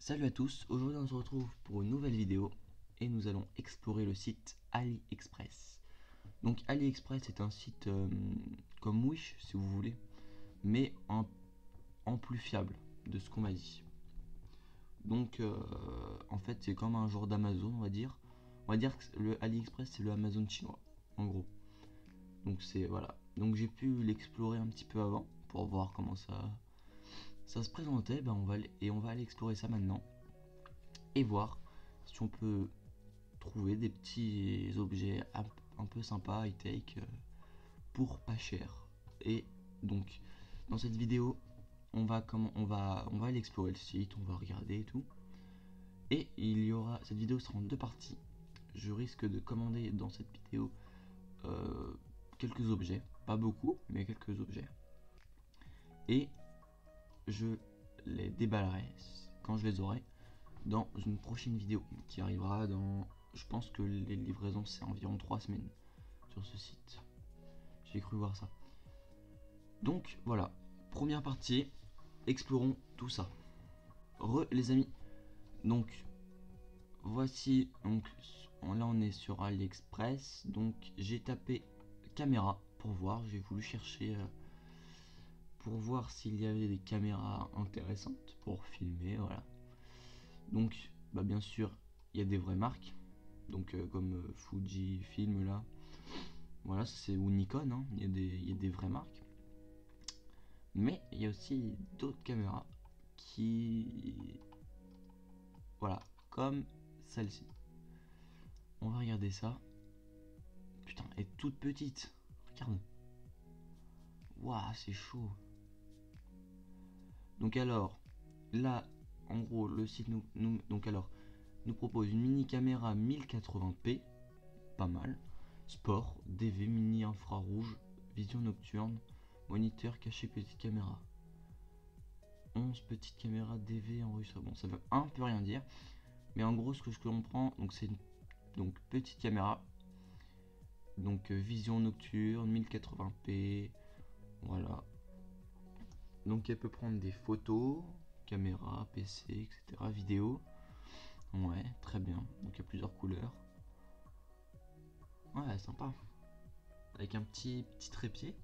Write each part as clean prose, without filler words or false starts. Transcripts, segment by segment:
Salut à tous, aujourd'hui on se retrouve pour une nouvelle vidéo et nous allons explorer le site AliExpress. Donc AliExpress est un site comme Wish si vous voulez, mais en plus fiable de ce qu'on m'a dit. Donc en fait c'est comme un genre d'Amazon on va dire. On va dire que le AliExpress c'est le Amazon chinois en gros. Donc c'est voilà. Donc j'ai pu l'explorer un petit peu avant pour voir comment ça se présentait. On va aller explorer ça maintenant et voir si on peut trouver des petits objets un peu sympas, high-tech, pour pas cher. Et donc, dans cette vidéo, on va aller explorer le site, on va regarder et tout. Et cette vidéo sera en deux parties. Je risque de commander dans cette vidéo quelques objets, pas beaucoup, mais quelques objets. Et je les déballerai quand je les aurai dans une prochaine vidéo qui arrivera dans... Je pense que les livraisons c'est environ 3 semaines sur ce site. J'ai cru voir ça. Donc voilà, première partie, explorons tout ça. Les amis, donc voici, donc là on est sur AliExpress, donc j'ai tapé caméra pour voir, j'ai voulu chercher pour voir s'il y avait des caméras intéressantes pour filmer, voilà. Donc bien sûr il y a des vraies marques, donc comme Fujifilm là, voilà, c'est ou Nikon, hein. Il y a des vraies marques. Mais il y a aussi d'autres caméras qui... Voilà, comme celle-ci. On va regarder ça. Putain, elle est toute petite. Regarde. Waouh, c'est chaud. Donc alors, là, en gros, le site nous propose une mini caméra 1080p. Pas mal. Sport, DV, mini infrarouge, vision nocturne, moniteur caché, petite caméra. 11 petites caméras DV enregistrement. Bon, ça veut un peu rien dire. Mais en gros, ce que je comprends, donc c'est une petite caméra. Donc vision nocturne, 1080p. Voilà. Donc elle peut prendre des photos, caméra, PC, etc. Vidéo. Ouais, très bien. Donc il y a plusieurs couleurs. Ouais, sympa. Avec un petit trépied.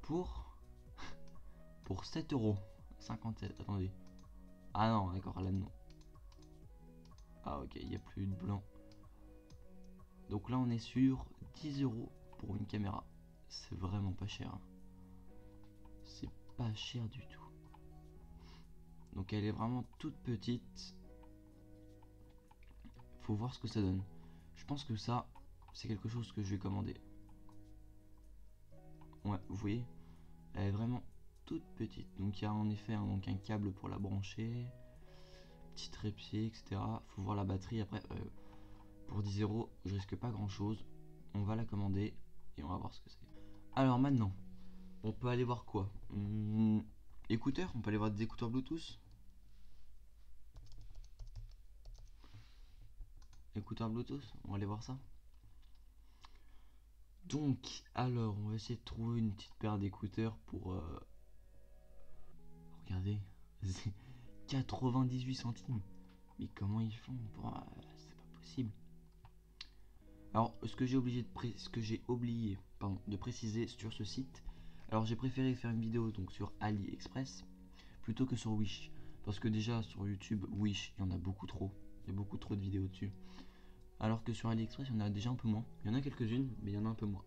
Pour 7,57€. Attendez. Ah non, d'accord, là non. Ah ok, il n'y a plus de blanc. Donc là on est sur 10€ pour une caméra. C'est vraiment pas cher. C'est pas cher du tout. Donc elle est vraiment toute petite. Faut voir ce que ça donne. Je pense que ça, c'est quelque chose que je vais commander. Ouais, vous voyez, elle est vraiment toute petite. Donc il y a en effet un câble pour la brancher. Petit trépied, etc. Faut voir la batterie après. Pour 10€, je risque pas grand chose. On va la commander et on va voir ce que c'est. Alors maintenant, on peut aller voir quoi? Écouteurs, on peut aller voir des écouteurs Bluetooth. Écouteurs Bluetooth, on va aller voir ça. Donc, alors, on va essayer de trouver une petite paire d'écouteurs pour... Regardez, 98 centimes. Mais comment ils font pour... c'est pas possible. Alors, ce que j'ai oublié de préciser sur ce site, alors j'ai préféré faire une vidéo donc sur AliExpress plutôt que sur Wish, parce que déjà sur YouTube, Wish, il y en a beaucoup trop, il y a beaucoup trop de vidéos dessus, alors que sur AliExpress, il y en a déjà un peu moins. Il y en a quelques-unes, mais il y en a un peu moins.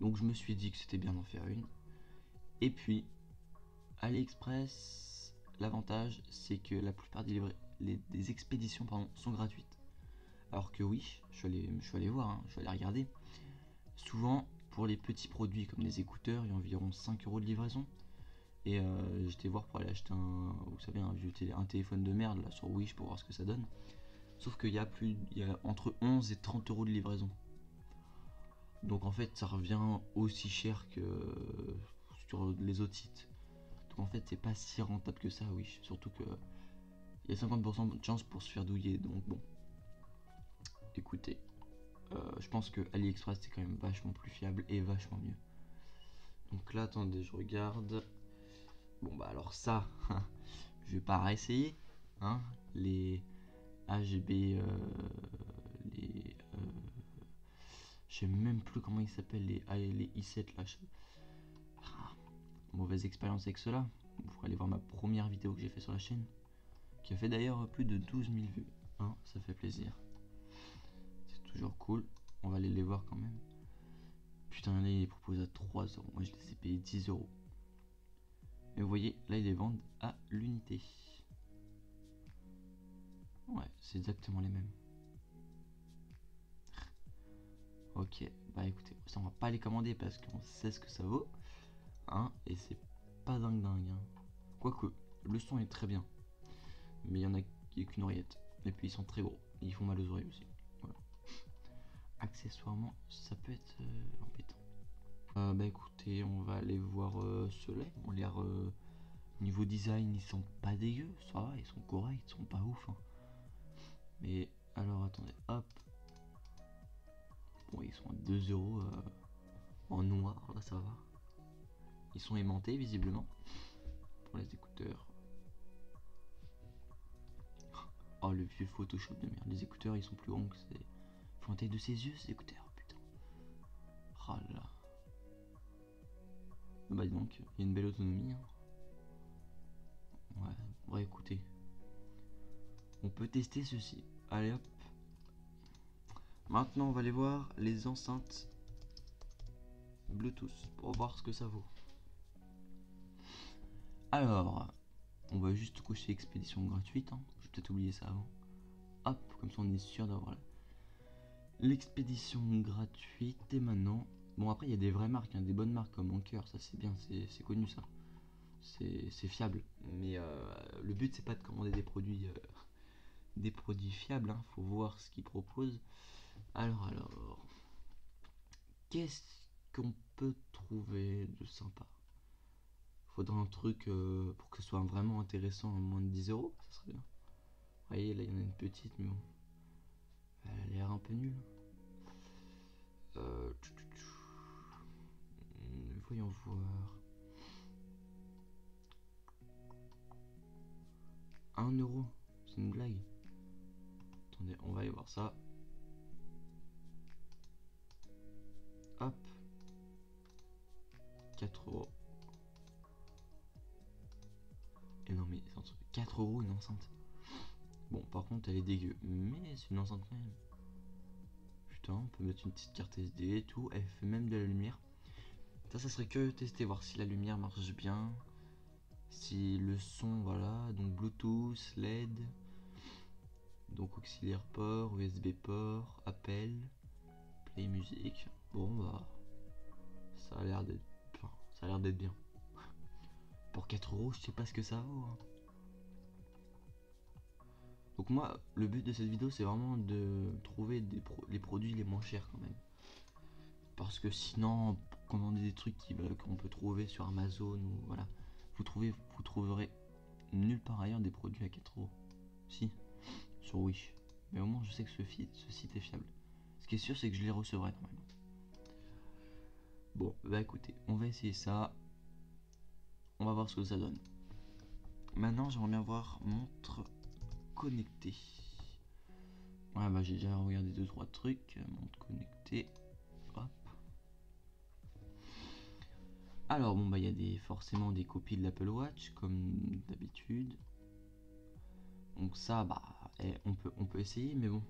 Donc je me suis dit que c'était bien d'en faire une. Et puis, AliExpress, l'avantage, c'est que la plupart des expéditions sont gratuites. Alors que oui, je suis allé voir, hein, je suis allé regarder. Souvent, pour les petits produits comme des écouteurs, il y a environ 5€ de livraison. Et j'étais voir pour aller acheter vous savez, un téléphone de merde là sur Wish pour voir ce que ça donne. Sauf qu'il y a entre 11 et 30€ de livraison. Donc en fait, ça revient aussi cher que sur les autres sites. Donc en fait, c'est pas si rentable que ça, Wish. Surtout que il y a 50% de chance pour se faire douiller. Donc bon. Écoutez, je pense que AliExpress c'est quand même vachement plus fiable et vachement mieux. Donc là, attendez, je regarde. Bon bah alors ça, je vais pas réessayer, hein, les HB, je sais même plus comment ils s'appellent, les i7 là. Ah, mauvaise expérience avec cela. Vous pourrez aller voir ma première vidéo que j'ai fait sur la chaîne, qui a fait d'ailleurs plus de 12 000 vues, hein, ça fait plaisir. C'est toujours cool, on va aller les voir quand même. Putain, là, ils les proposent à 3 €. Moi, je les ai payés 10 €. Et vous voyez, là, ils les vendent à l'unité. Ouais, c'est exactement les mêmes. Ok, bah écoutez, ça, on va pas les commander parce qu'on sait ce que ça vaut. Hein, et c'est pas dingue dingue. Hein. Quoique, le son est très bien. Mais il y en a qui qu'une oreillette. Et puis, ils sont très gros. Et ils font mal aux oreilles aussi. Voilà. Accessoirement, ça peut être embêtant. Bah écoutez, on va aller voir ceux-là. Ils ont l'air niveau design, ils sont pas dégueux, ça va, ils sont corrects, ils sont pas ouf. Hein. Mais alors attendez, hop. Bon, ils sont à 2 € en noir, là ça va. Ils sont aimantés visiblement pour les écouteurs. Oh le vieux Photoshop de merde, les écouteurs ils sont plus grands que c'est. Ils font la taille de ses yeux ces écouteurs, putain. Oh là. Bah donc, il y a une belle autonomie. Hein. Ouais, écoutez. On peut tester ceci. Allez hop. Maintenant on va aller voir les enceintes Bluetooth pour voir ce que ça vaut. Alors, on va juste cocher expédition gratuite. Hein. J'ai peut-être oublié ça avant. Hop, comme ça on est sûr d'avoir l'expédition gratuite. Et maintenant, bon après il y a des vraies marques, hein, des bonnes marques comme Anker, ça c'est bien, c'est connu ça. C'est fiable. Mais le but c'est pas de commander des produits fiables. Hein. Faut voir ce qu'ils proposent. Alors, qu'est-ce qu'on peut trouver de sympa? Faudra un truc pour que ce soit vraiment intéressant à moins de 10 €, ça serait bien. Vous voyez, là il y en a une petite, mais bon, elle a l'air un peu nulle. Voyons voir. 1 €, c'est une blague. Attendez, on va aller voir ça. Hop. 4 €. Et non mais c'est un truc, 4 € une enceinte. Bon par contre elle est dégueu, mais c'est une enceinte quand même. Putain, on peut mettre une petite carte SD et tout, elle fait même de la lumière. Ça serait que tester, voir si la lumière marche bien. Si le son, voilà, donc Bluetooth, LED. Donc auxiliaire port, USB port, appel, play musique. Bon bah ça a l'air d'être bien. Pour 4 €, je sais pas ce que ça vaut. Hein. Donc moi, le but de cette vidéo, c'est vraiment de trouver les produits les moins chers quand même. Parce que sinon, commander des trucs qu'on peut trouver sur Amazon ou voilà, vous trouverez nulle part ailleurs des produits à 4 €. Si, sur Wish. Mais au moins, je sais que ce site est fiable. Ce qui est sûr, c'est que je les recevrai normalement. Bon, bah écoutez, on va essayer ça. On va voir ce que ça donne. Maintenant, j'aimerais bien voir montre connectée. Ouais, bah j'ai déjà regardé 2-3 trucs. Montre connectée. Hop. Alors, bon, bah il y a forcément des copies de l'Apple Watch, comme d'habitude. Donc ça, bah, on peut essayer, mais bon.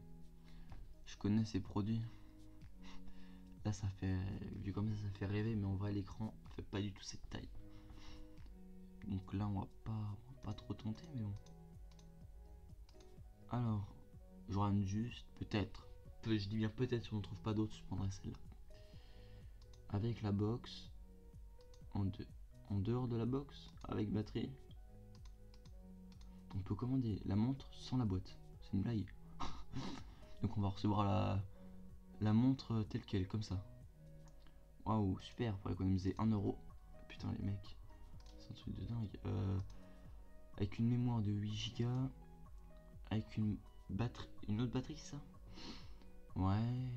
Je connais ces produits. Là, ça fait, vu comme ça fait rêver, mais en vrai, l'écran fait pas du tout cette taille. Donc là, on va pas trop tenter, mais bon. Alors, je rame juste, peut-être. Je dis bien peut-être, si on ne trouve pas d'autres, je prendrai celle-là. Avec la box, en dehors de la box, avec batterie. On peut commander la montre sans la boîte. C'est une blague. Donc on va recevoir la montre telle qu'elle, comme ça. Waouh, super, pour économiser 1 €. Putain, les mecs, c'est un truc de dingue. Avec une mémoire de 8 Go, avec une autre batterie, c'est ça? Ouais,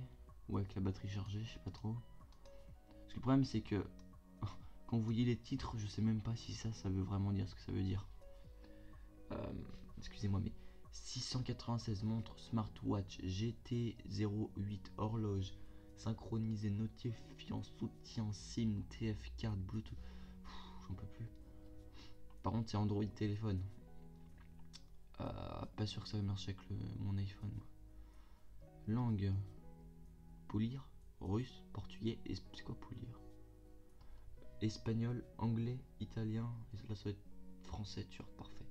ou avec la batterie chargée, je sais pas trop. Parce que le problème, c'est que quand vous voyez les titres, je sais même pas si ça veut vraiment dire ce que ça veut dire. excusez-moi, mais 696 montres, smartwatch, GT08, horloge, synchronisé, notifiant, soutien, SIM, TF card, Bluetooth. J'en peux plus. Par contre, c'est Android téléphone. Pas sûr que ça va marcher avec mon iPhone. Langue, polir, russe, portugais, c'est quoi polir? Espagnol, anglais, italien, et là ça va être français, turc, parfait.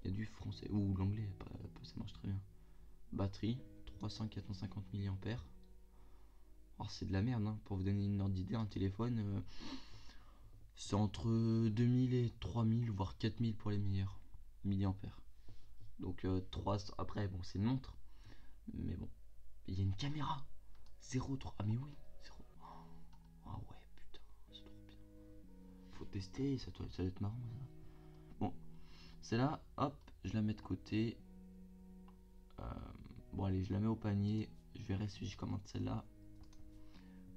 Il y a du français, ou l'anglais, ça marche très bien. Batterie, 300-450 mAh. Alors c'est de la merde, hein. Pour vous donner une ordre d'idée, un téléphone, c'est entre 2000 et 3000, voire 4000 pour les meilleurs milliampères. Donc 3, après, bon, c'est une montre, mais bon. Il y a une caméra, 0,3, ah mais oui, 0. Ah ouais, putain, c'est trop bien. Faut tester, ça doit être marrant ça. Bon, celle-là, hop, je la mets de côté. Bon allez, je la mets au panier. Je verrai si je commande celle-là.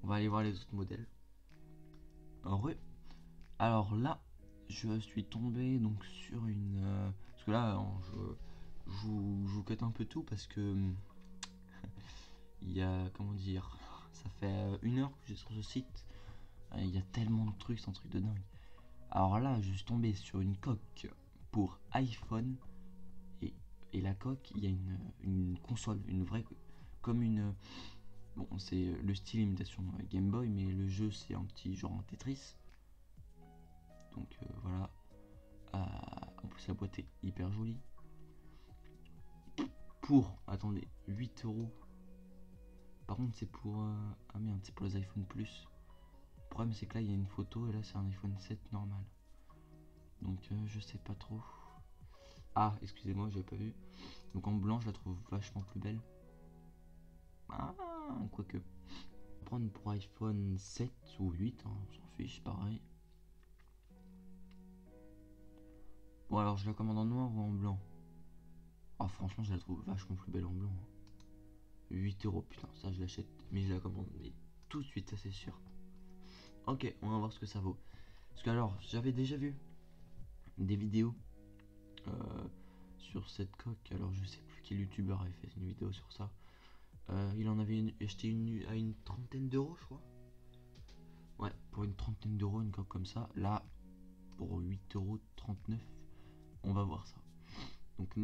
On va aller voir les autres modèles. Ouais. Alors là, je suis tombé donc sur une... parce que là, je vous cut un peu tout parce que... il y a... Comment dire... Ça fait 1 heure que j'ai sur ce site. Il y a tellement de trucs, c'est un truc de dingue. Alors là, je suis tombé sur une coque pour iPhone. Et la coque, il y a une console, une vraie... Comme une... Bon, c'est le style imitation Game Boy, mais le jeu, c'est un petit genre en Tetris. Donc voilà. En plus, la boîte est hyper jolie. Pour, attendez, 8 euros. Par contre, c'est pour... ah merde, c'est pour les iPhone Plus. Le problème, c'est que là, il y a une photo, et là, c'est un iPhone 7 normal. Donc, je sais pas trop. Ah, excusez-moi, j'avais pas vu. Donc, en blanc, je la trouve vachement plus belle. Ah, quoique. Prendre pour iPhone 7 ou 8, hein, on s'en fiche, pareil. Bon, alors, je la commande en noir ou en blanc? Ah, franchement, je la trouve vachement plus belle en blanc. 8 euros, putain, ça je l'achète, mais je la commande, mais tout de suite, ça c'est sûr. Ok, on va voir ce que ça vaut. Parce que alors, j'avais déjà vu des vidéos sur cette coque. Alors, je sais plus quel youtubeur avait fait une vidéo sur ça. Il en avait acheté une à une trentaine d'euros, je crois. Ouais, pour une trentaine d'euros, une coque comme ça. Là, pour 8,39 €, on va voir ça. Donc,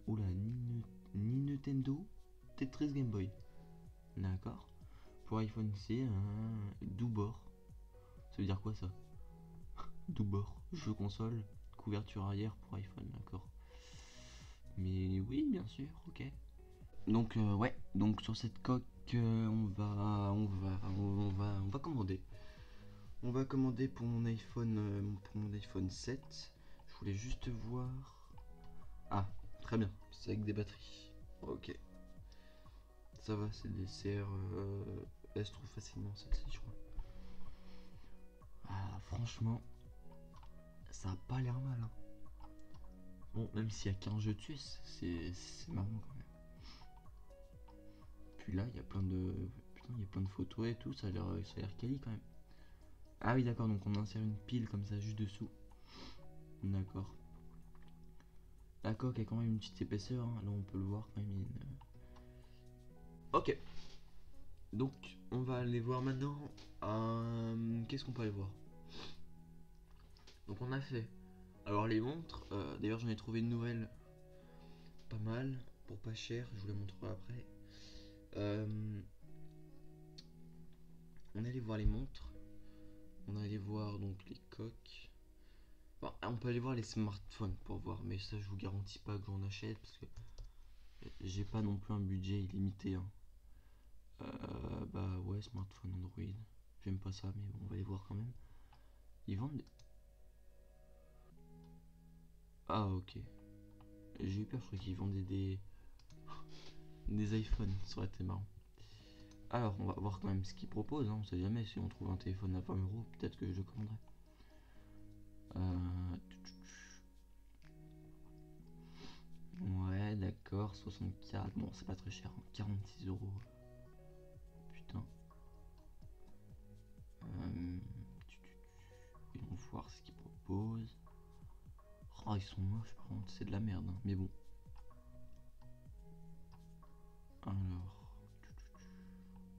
oula, ni Nintendo, Tetris Game Boy. D'accord. Pour iPhone, c'est un Doubor. Ça veut dire quoi ça? Doubor, jeu console, couverture arrière pour iPhone, d'accord. Mais oui, bien sûr, ok. Donc ouais, donc sur cette coque, on va commander. On va commander pour mon iPhone 7. Je voulais juste voir. Ah, très bien, c'est avec des batteries. Ok. Ça va, c'est des CR. Elle se trouve facilement celle-ci, je crois. Ah, franchement, ça a pas l'air mal. Hein. Bon, même s'il y a qu'un jeu dessus, c'est marrant quand même. Puis là, il y a plein de. Putain, il y a plein de photos et tout, ça a l'air quali quand même. Ah oui, d'accord, donc on insère une pile comme ça juste dessous. D'accord. La coque a quand même une petite épaisseur, hein. Là on peut le voir quand même. Ok. Donc on va aller voir maintenant. Qu'est-ce qu'on peut aller voir? Donc on a fait. Alors les montres, d'ailleurs j'en ai trouvé une nouvelle. Pas mal, pour pas cher, je vous la montrerai après. On allait voir les montres. On allait voir donc les coques. Bon, on peut aller voir les smartphones pour voir, mais ça je vous garantis pas que j'en achète parce que j'ai pas non plus un budget illimité. Hein. Bah ouais, smartphone Android. J'aime pas ça, mais bon, on va les voir quand même. Ils vendent. Ah ok. J'ai eu peur, je crois qu'ils vendaient des iPhones, ça aurait été marrant. Alors, on va voir quand même ce qu'ils proposent, hein. On sait jamais si on trouve un téléphone à 20 euros, peut-être que je le commanderai. Ouais, d'accord, 64. Bon, c'est pas très cher, hein. 46 euros. Putain. Voyons voir ce qu'ils proposent. Oh, ils sont moches par contre, c'est de la merde, hein. Mais bon. Alors,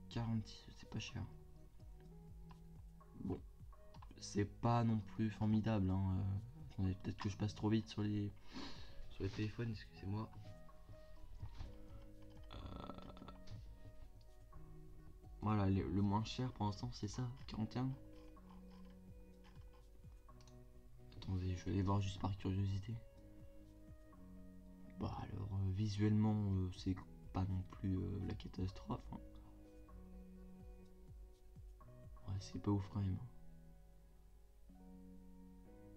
46, c'est pas cher. Bon, c'est pas non plus formidable, hein. Attendez, peut-être que je passe trop vite sur les téléphones, excusez-moi. Voilà, le moins cher pour l'instant, c'est ça, 41. Attendez, je vais aller voir juste par curiosité. Bah alors, visuellement, c'est pas non plus la catastrophe, hein. Ouais, c'est pas ouf quand même.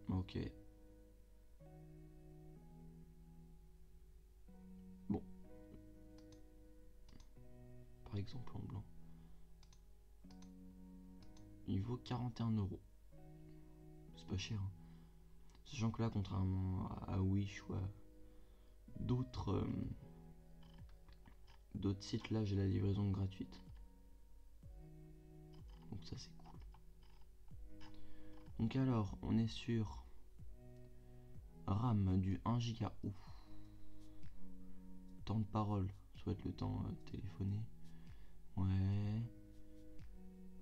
Ok. Bon. Par exemple en blanc. Il vaut 41 euros. C'est pas cher, hein. Sachant que là, contrairement à Wish ou à d'autres sites, là j'ai la livraison gratuite. Donc ça c'est cool. Donc alors, on est sur RAM du 1 Go. Ouf. Temps de parole, soit le temps téléphoné. Ouais.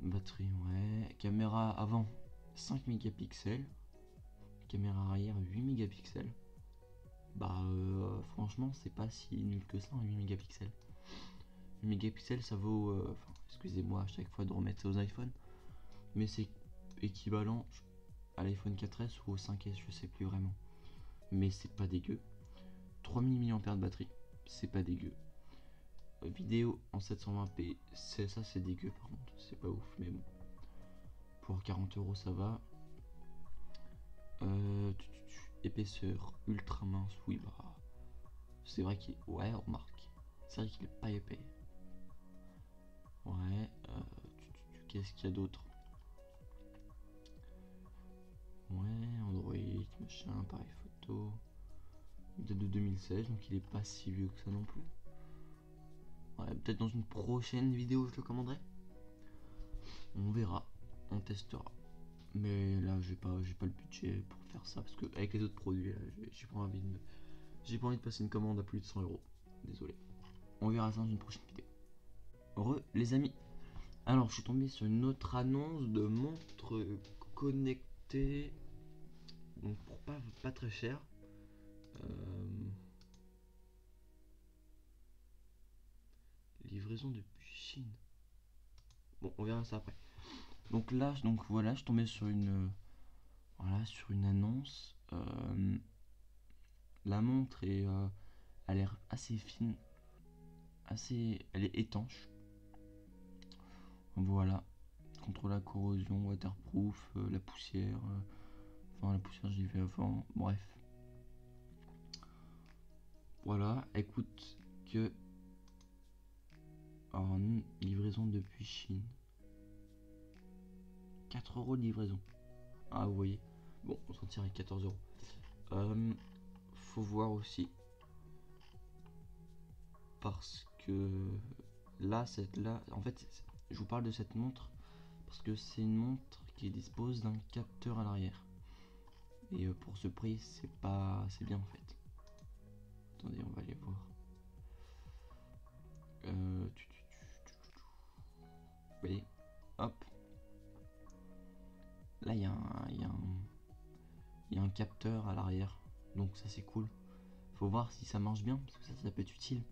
Batterie, ouais. Caméra avant 5 mégapixels. Caméra arrière 8 mégapixels. Bah franchement c'est pas si nul que ça, 8 mégapixels. 8 mégapixels ça vaut... Enfin, excusez-moi à chaque fois de remettre ça aux iPhones. Mais c'est équivalent à l'iPhone 4S ou au 5S, je sais plus vraiment. Mais c'est pas dégueu. 3000 mAh de batterie, c'est pas dégueu. Vidéo en 720p, ça c'est dégueu par contre, c'est pas ouf, mais bon. Pour 40 euros ça va. Épaisseur ultra mince, oui bah. C'est vrai qu'il est... Ouais, remarque. C'est vrai qu'il est pas épais. Ouais, qu'est-ce qu'il y a d'autre? Ouais, Android, machin, appareil photo. Il date de 2016, donc il est pas si vieux que ça non plus. Ouais, peut-être dans une prochaine vidéo je le commanderai. On verra, on testera. Mais là j'ai pas le budget pour faire ça parce que avec les autres produits, j'ai pas envie de passer une commande à plus de 100 euros. Désolé. On verra ça dans une prochaine vidéo. Heureux les amis. Alors je suis tombé sur une autre annonce de montre connectée. Donc pour pas très cher. Livraison depuis Chine. Bon, on verra ça après. Donc là, voilà, je suis tombé sur une annonce. La montre a l'air assez fine, elle est étanche. Voilà, contre la corrosion, waterproof, la poussière. Enfin, la poussière, j'ai vu avant. Bref. Voilà, écoute que en livraison depuis Chine. 4 euros de livraison. Ah, vous voyez. Bon, on s'en tire avec 14 euros. Faut voir aussi. Parce que là, en fait, je vous parle de cette montre parce que c'est une montre qui dispose d'un capteur à l'arrière. Et pour ce prix, c'est bien en fait. Attendez, on va aller voir. Vous voyez, hop. Là, il y a un capteur à l'arrière, donc ça c'est cool. Faut voir si ça marche bien, parce que ça peut être utile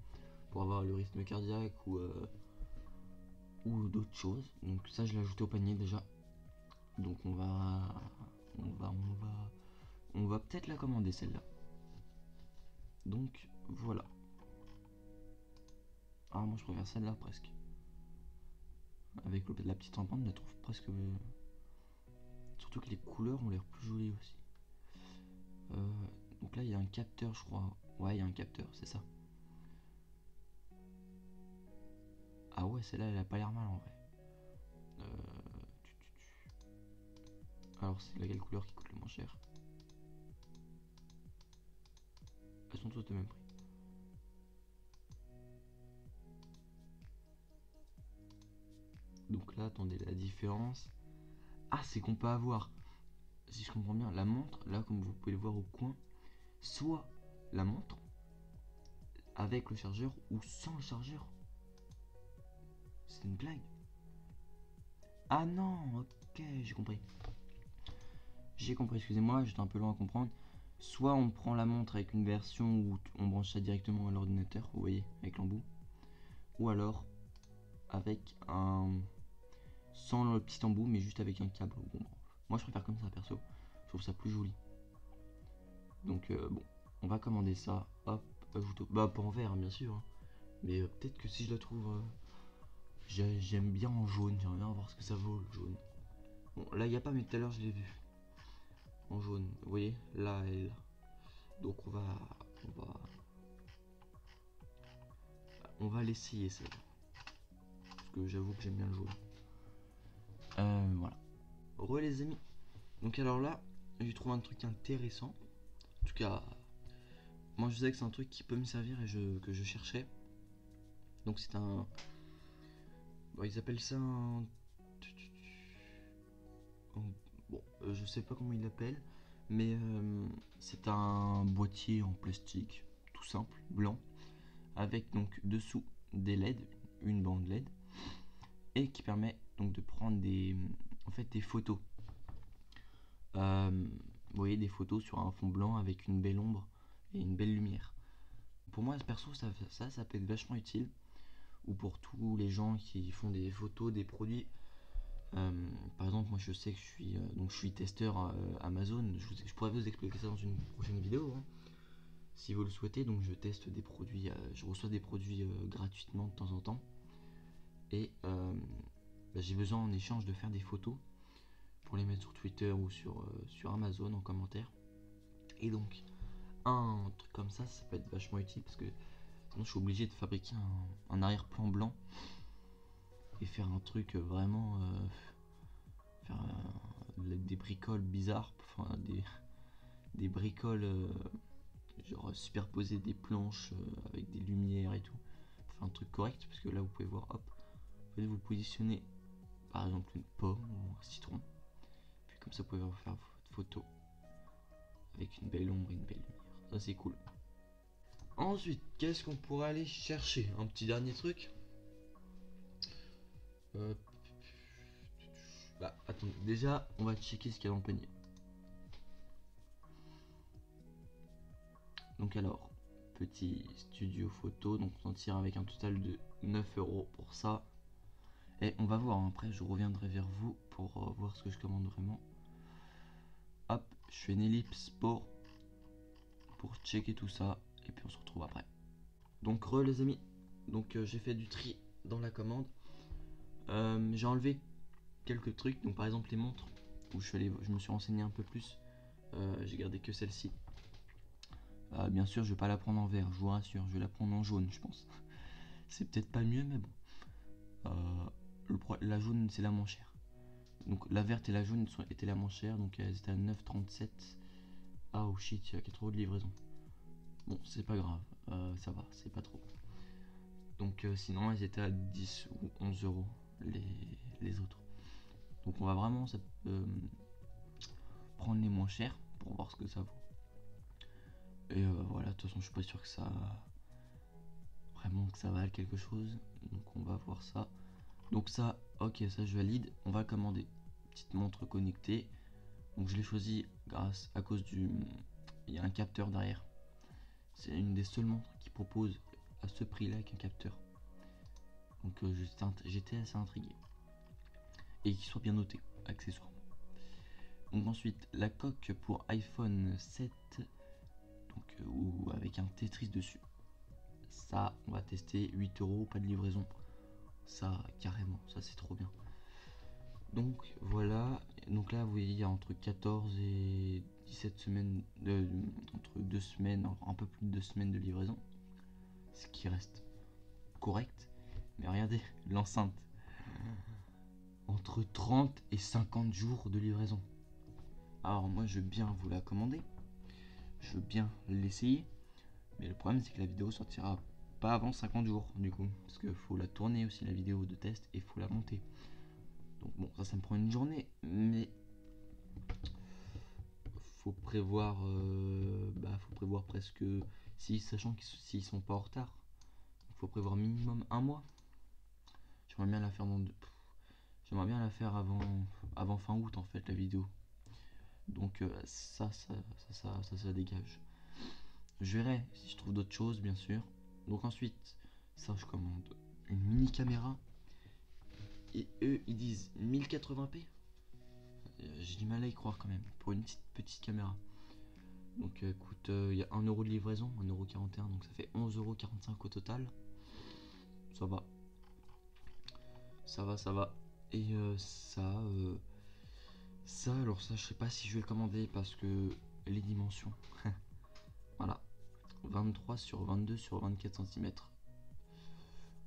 pour avoir le rythme cardiaque ou d'autres choses. Donc ça, je l'ai ajouté au panier déjà. Donc on va peut-être la commander celle-là. Donc voilà. Ah, moi je préfère celle-là presque. Avec la petite empreinte, je la trouve presque. Surtout que les couleurs ont l'air plus jolies aussi. Donc là il y a un capteur, je crois. Ouais, il y a un capteur, c'est ça. Ah ouais, celle-là elle a pas l'air mal en vrai. Alors c'est laquelle couleur qui coûte le moins cher? Elles sont toutes de même prix. Donc là, attendez, la différence. Ah, c'est qu'on peut avoir, si je comprends bien, la montre, là comme vous pouvez le voir au coin, soit la montre avec le chargeur ou sans le chargeur. C'est une blague. Ah non, ok, j'ai compris. J'ai compris, excusez-moi, j'étais un peu lent à comprendre. Soit on prend la montre avec une version où on branche ça directement à l'ordinateur, vous voyez, avec l'embout. Ou alors avec un... sans le petit embout, mais juste avec un câble. Bon, moi je préfère comme ça perso, je trouve ça plus joli. Donc bon, on va commander ça, hop, ajoute, bah pas en vert hein, bien sûr, hein. Mais peut-être que si je la trouve, j'aime bien en jaune, j'aimerais bien voir ce que ça vaut le jaune. Bon là il n'y a pas, mais tout à l'heure je l'ai vu en jaune, vous voyez, là et là. Donc on va l'essayer ça, parce que j'avoue que j'aime bien le jaune. Voilà. Re les amis. Donc alors là, j'ai trouvé un truc intéressant. En tout cas, moi je sais que c'est un truc qui peut me servir et que je cherchais. Donc c'est un... Bon, ils appellent ça un... Bon, je sais pas comment ils l'appellent. Mais c'est un boîtier en plastique, tout simple, blanc. Avec donc dessous des LED, une bande LED. Et qui permet donc de prendre des photos. Vous voyez, des photos sur un fond blanc avec une belle ombre et une belle lumière. Pour moi perso ça peut être vachement utile, ou pour tous les gens qui font des photos des produits. Par exemple moi je sais que je suis testeur Amazon, je pourrais vous expliquer ça dans une prochaine vidéo hein, si vous le souhaitez. Donc je teste des produits, je reçois des produits gratuitement de temps en temps, et j'ai besoin en échange de faire des photos pour les mettre sur Twitter ou sur Amazon en commentaire. Et donc un truc comme ça peut être vachement utile, parce que sinon je suis obligé de fabriquer un arrière-plan blanc et faire un truc vraiment faire des bricoles bizarres, enfin des bricoles genre superposer des planches avec des lumières et tout, pour faire un truc correct. Parce que là vous pouvez voir, hop, vous pouvez vous positionner par exemple une pomme ou un citron, puis comme ça vous pouvez faire votre photo avec une belle ombre et une belle lumière. Ça c'est cool. Ensuite, qu'est-ce qu'on pourrait aller chercher? Un petit dernier truc. Bah, attendez, déjà, on va checker ce qu'il y a dans le panier. Donc alors, petit studio photo, donc on en tire avec un total de 9 € pour ça. Et on va voir, hein, après je reviendrai vers vous pour voir ce que je commande vraiment. Hop, je fais une ellipse pour checker tout ça, et puis on se retrouve après. Donc les amis, donc j'ai fait du tri dans la commande. J'ai enlevé quelques trucs, donc par exemple les montres, où je me suis renseigné un peu plus. J'ai gardé que celle-ci. Bien sûr je vais pas la prendre en vert, je vous rassure, je vais la prendre en jaune je pense. C'est peut-être pas mieux, mais bon. La jaune c'est la moins chère. Donc la verte et la jaune étaient la moins chère, donc elles étaient à 9,37. Ah oh shit, il y a 4 € de livraison. Bon c'est pas grave, ça va, c'est pas trop. Donc sinon elles étaient à 10 ou 11 € les autres. Donc on va vraiment prendre les moins chers pour voir ce que ça vaut. Et voilà, de toute façon je suis pas sûr que ça vale quelque chose, donc on va voir ça. Donc ça, ok, ça je valide. On va commander petite montre connectée. Donc je l'ai choisi à cause il y a un capteur derrière. C'est une des seules montres qui propose à ce prix là avec un capteur. Donc j'étais assez intrigué, et qui soit bien noté accessoirement. Donc ensuite la coque pour iPhone 7, donc ou avec un Tetris dessus. Ça on va tester, 8 €, pas de livraison. Ça carrément, ça c'est trop bien. Donc voilà, donc là vous voyez il y a entre 14 et 17 semaines, entre 2 semaines, un peu plus de 2 semaines de livraison, ce qui reste correct. Mais regardez l'enceinte, entre 30 et 50 jours de livraison. Alors moi je veux bien vous la commander, je veux bien l'essayer, mais le problème c'est que la vidéo sortira pas avant 50 jours du coup, parce qu'il faut la tourner aussi la vidéo de test, et il faut la monter. Donc bon, ça me prend une journée, mais faut prévoir presque 6, sachant que s'ils sont pas en retard, il faut prévoir minimum un mois. J'aimerais bien la faire j'aimerais bien la faire avant fin août en fait la vidéo. Donc ça dégage. Je verrai si je trouve d'autres choses bien sûr. Donc ensuite, ça je commande une mini caméra. Et eux ils disent 1080p. J'ai du mal à y croire quand même pour une petite caméra. Donc écoute, il y a 1€ de livraison, 1,41€, donc ça fait 11,45€ au total. Ça va. Ça va. Et alors ça, je sais pas si je vais le commander parce que les dimensions. Voilà. 23 sur 22 sur 24 cm.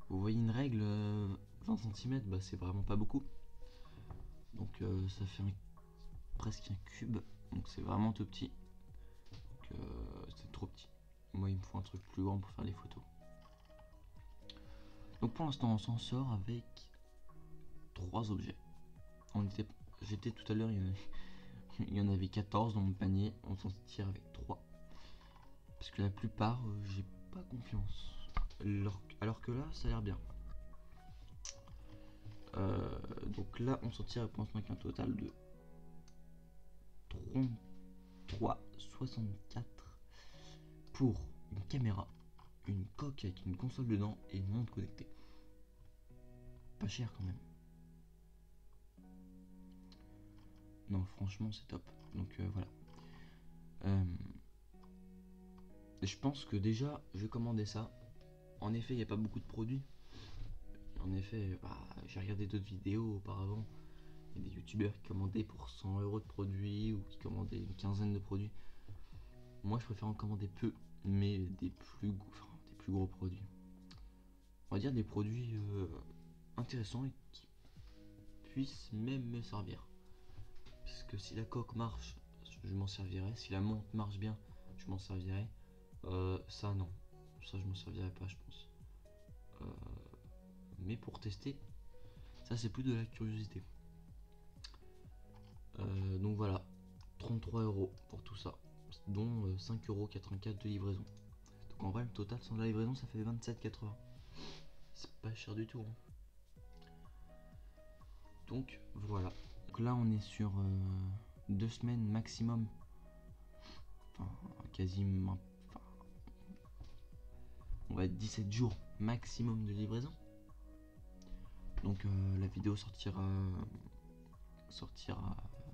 Vous voyez une règle, 20 cm, bah c'est vraiment pas beaucoup. Donc ça fait presque un cube. Donc c'est vraiment tout petit. Donc c'est trop petit. Moi il me faut un truc plus grand pour faire les photos. Donc pour l'instant on s'en sort avec 3 objets. J'étais tout à l'heure, il y en avait 14 dans mon panier, on s'en tire avec 3. Parce que la plupart, j'ai pas confiance. Alors que là, ça a l'air bien. Donc là, on s'en tire avec un total de 33,64 pour une caméra, une coque avec une console dedans et une montre connectée. Pas cher quand même. Non, franchement, c'est top. Donc voilà. Je pense que déjà, je vais commander ça. En effet, il n'y a pas beaucoup de produits. En effet, j'ai regardé d'autres vidéos auparavant. Il y a des youtubeurs qui commandaient pour 100€ de produits ou qui commandaient une quinzaine de produits. Moi, je préfère en commander peu, mais des plus gros produits. On va dire des produits intéressants et qui puissent même me servir. Parce que si la coque marche, je m'en servirai. Si la montre marche bien, je m'en servirai. Ça, non. Ça, je m'en servirai pas, je pense. Mais pour tester, ça, c'est plus de la curiosité. Donc voilà, 33€ pour tout ça, dont 5,84€ de livraison. Donc en vrai, le total sans la livraison, ça fait 27,80€. C'est pas cher du tout. Hein. Donc voilà. Donc là, on est sur 2 semaines maximum. Enfin, quasiment. Enfin, on va être 17 jours maximum de livraison. Donc la vidéo sortira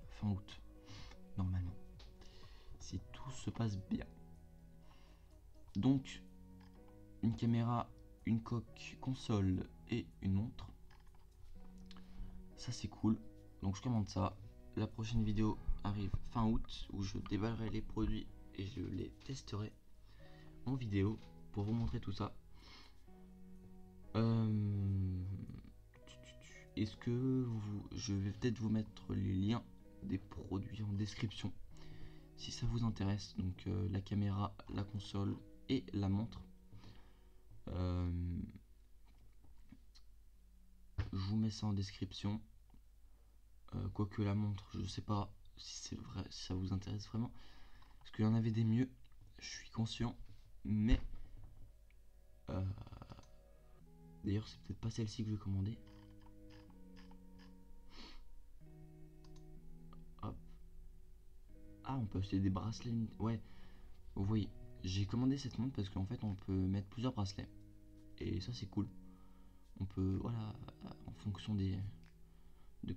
fin août, normalement. Si tout se passe bien. Donc, une caméra, une coque, console et une montre. Ça c'est cool. Donc je commande ça. La prochaine vidéo arrive fin août où je déballerai les produits et je les testerai en vidéo pour vous montrer tout ça. Est-ce que je vais peut-être vous mettre les liens des produits en description si ça vous intéresse. Donc la caméra, la console et la montre. Je vous mets ça en description. Quoique la montre, je sais pas si c'est vrai, si ça vous intéresse vraiment. Parce qu'il y en avait des mieux, je suis conscient. Mais d'ailleurs, c'est peut-être pas celle-ci que je vais commander. Hop. Ah, on peut acheter des bracelets. Ouais, vous voyez, j'ai commandé cette montre parce qu'en fait, on peut mettre plusieurs bracelets. Et ça, c'est cool. On peut, voilà, en fonction de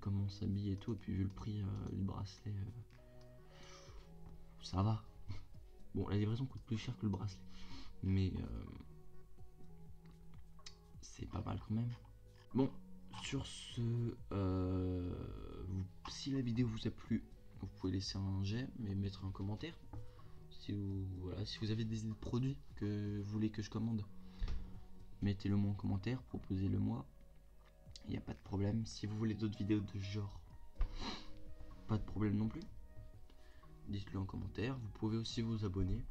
comment on s'habille et tout, et puis vu le prix du bracelet, ça va. Bon, la livraison coûte plus cher que le bracelet, mais c'est pas mal quand même. Bon, sur ce, si la vidéo vous a plu, vous pouvez laisser un j'aime et mettre un commentaire. Si vous avez des produits que vous voulez que je commande, mettez-le moi en commentaire, proposez-le moi. Il n'y a pas de problème. Si vous voulez d'autres vidéos de ce genre, pas de problème non plus. Dites-le en commentaire. Vous pouvez aussi vous abonner.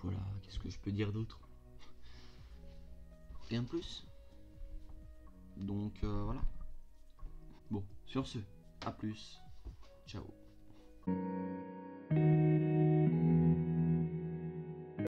Voilà, qu'est-ce que je peux dire d'autre? Rien de plus. Donc voilà. Bon, sur ce, à plus. Ciao.